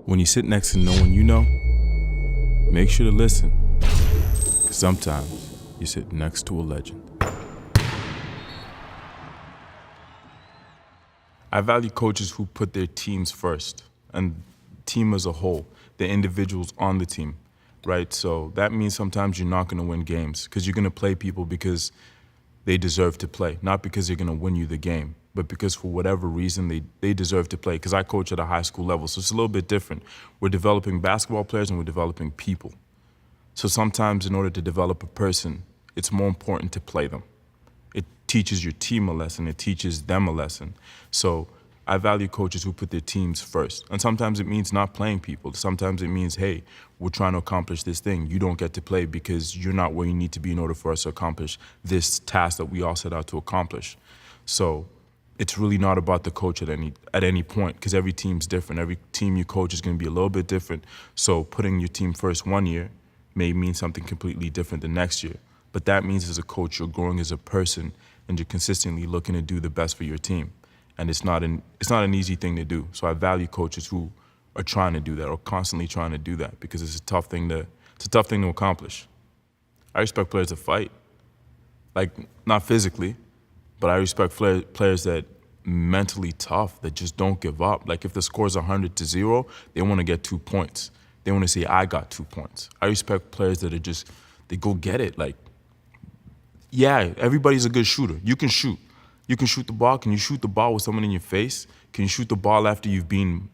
When you sit next to No1 U Know, make sure to listen, because sometimes you sit next to a legend. I value coaches who put their teams first, and team as a whole, the individuals on the team, right? So that means sometimes you're not going to win games, because you're going to play people because they deserve to play, not because they're going to win you the game, but because for whatever reason they deserve to play. Because I coach at a high school level, so it's a little bit different. We're developing basketball players and we're developing people. So sometimes in order to develop a person, it's more important to play them. It teaches your team a lesson, it teaches them a lesson. So I value coaches who put their teams first. And sometimes it means not playing people. Sometimes it means, hey, we're trying to accomplish this thing. You don't get to play because you're not where you need to be in order for us to accomplish this task that we all set out to accomplish. So it's really not about the coach at any point, because every team's different. Every team you coach is going to be a little bit different. So putting your team first one year may mean something completely different the next year. But that means as a coach, you're growing as a person and you're consistently looking to do the best for your team. And it's not an easy thing to do. So I value coaches who are trying to do that or constantly trying to do that, because it's a tough thing to accomplish. I respect players that fight, like not physically, but I respect players that mentally tough, that just don't give up. Like if the score's 100-0, they want to get 2 points. They want to say, I got 2 points. I respect players that are just, they go get it. Like, yeah, everybody's a good shooter. You can shoot. You can shoot the ball. Can you shoot the ball with someone in your face? Can you shoot the ball after you've been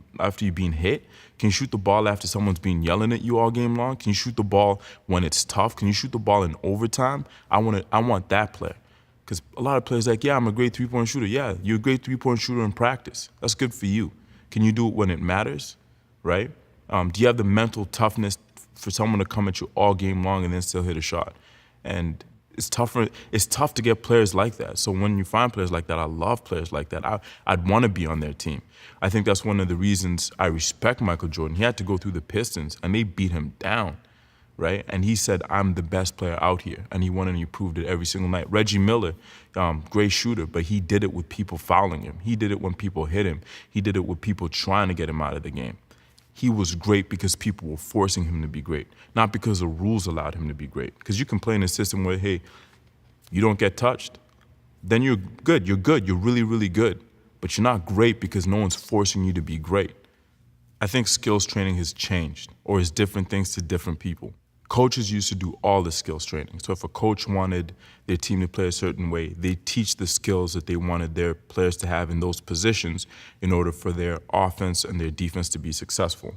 hit? Can you shoot the ball after someone's been yelling at you all game long? Can you shoot the ball when it's tough? Can you shoot the ball in overtime? I want that player. Because a lot of players are like, yeah, I'm a great three-point shooter. Yeah, you're a great three-point shooter in practice. That's good for you. Can you do it when it matters, right? Do you have the mental toughness for someone to come at you all game long and then still hit a shot? And it's tough to get players like that. So when you find players like that, I love players like that. I'd want to be on their team. I think that's one of the reasons I respect Michael Jordan. He had to go through the Pistons, and they beat him down, right? And he said, I'm the best player out here. And he won and he proved it every single night. Reggie Miller, great shooter, but he did it with people fouling him. He did it when people hit him. He did it with people trying to get him out of the game. He was great because people were forcing him to be great, not because the rules allowed him to be great. Because you can play in a system where, hey, you don't get touched, then you're good, you're really, really good. But you're not great because no one's forcing you to be great. I think skills training has changed, or is different things to different people. Coaches used to do all the skills training. So if a coach wanted their team to play a certain way, they teach the skills that they wanted their players to have in those positions in order for their offense and their defense to be successful.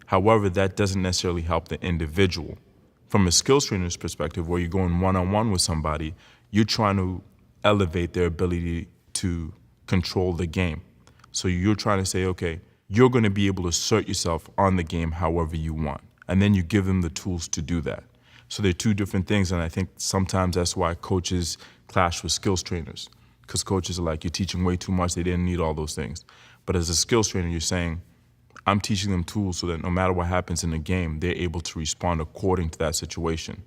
However, that doesn't necessarily help the individual. From a skills trainer's perspective, where you're going one-on-one with somebody, you're trying to elevate their ability to control the game. So you're trying to say, okay, you're going to be able to assert yourself on the game however you want. And then you give them the tools to do that. So they're two different things, and I think sometimes that's why coaches clash with skills trainers, because coaches are like, you're teaching way too much, they didn't need all those things. But as a skills trainer, you're saying, I'm teaching them tools so that no matter what happens in the game, they're able to respond according to that situation.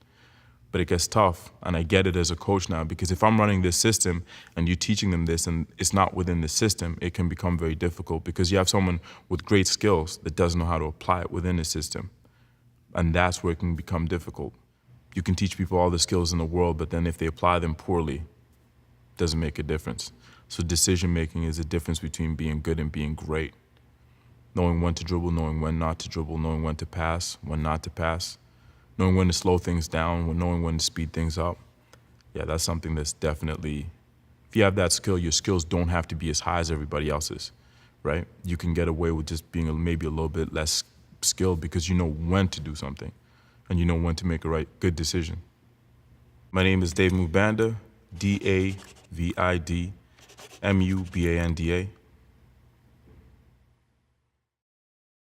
But it gets tough, and I get it as a coach now, because if I'm running this system and you're teaching them this and it's not within the system, it can become very difficult, because you have someone with great skills that doesn't know how to apply it within the system. And that's where it can become difficult. You can teach people all the skills in the world, but then if they apply them poorly, it doesn't make a difference. So decision making is a difference between being good and being great. Knowing when to dribble, knowing when not to dribble, knowing when to pass, when not to pass, knowing when to slow things down, knowing when to speed things up. Yeah, that's something that's definitely, if you have that skill, your skills don't have to be as high as everybody else's, right? You can get away with just being maybe a little bit less skilled because you know when to do something and you know when to make a good decision. My name is Dave Mubanda, DAVID MUBANDA.